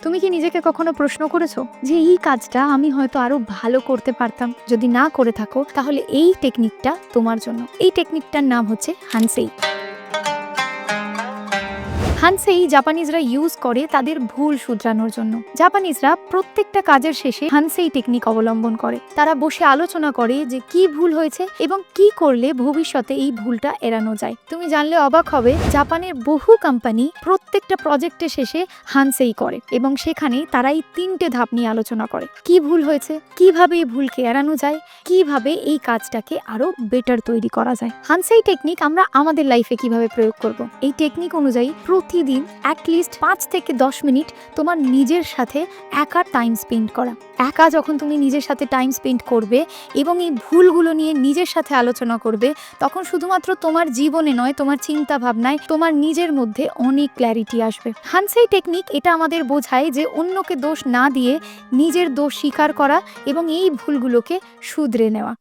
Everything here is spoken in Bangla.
তুমি কি নিজেকে কখনো প্রশ্ন করেছো যে এই কাজটা আমি হয়তো আরো ভালো করতে পারতাম? যদি না করে থাকো তাহলে এই টেকনিকটা তোমার জন্য। এই টেকনিকটার নাম হচ্ছে হানসেই। হানসেই জাপানিজরা ইউজ করে তাদের ভুল শুধরানোর জন্য। জাপানিজরা প্রত্যেকটা কাজের শেষে হানসেই টেকনিক অবলম্বন করে। তারা বসে আলোচনা করে যে কি ভুল হয়েছে এবং কি করলে ভবিষ্যতে এই ভুলটা এড়ানো যায়। তুমি জানলে অবাক হবে, জাপানের বহু কোম্পানি প্রত্যেকটা প্রজেক্টের শেষে হানসেই করে এবং সেখানে তারা এই 3টে ধাপ নিয়ে আলোচনা করে। কি ভুল হয়েছে, কিভাবে এই ভুলকে এড়ানো যায়, কিভাবে এই কাজটাকে আরো বেটার তৈরি করা যায়। হানসেই টেকনিক আমরা আমাদের লাইফে কিভাবে প্রয়োগ করব? এই টেকনিক অনুযায়ী প্রতিদিন অ্যাটলিস্ট 5 থেকে 10 মিনিট তোমার নিজের সাথে একা টাইম স্পেন্ড করা। একা যখন তুমি নিজের সাথে টাইম স্পেন্ড করবে এবং এই ভুলগুলো নিয়ে নিজের সাথে আলোচনা করবে, তখন শুধুমাত্র তোমার জীবনে নয়, তোমার চিন্তা ভাবনায়, তোমার নিজের মধ্যে অনেক ক্ল্যারিটি আসবে। হানসেই টেকনিক এটা আমাদের বোঝায় যে অন্যকে দোষ না দিয়ে নিজের দোষ স্বীকার করা এবং এই ভুলগুলোকে শুধরে নেওয়া।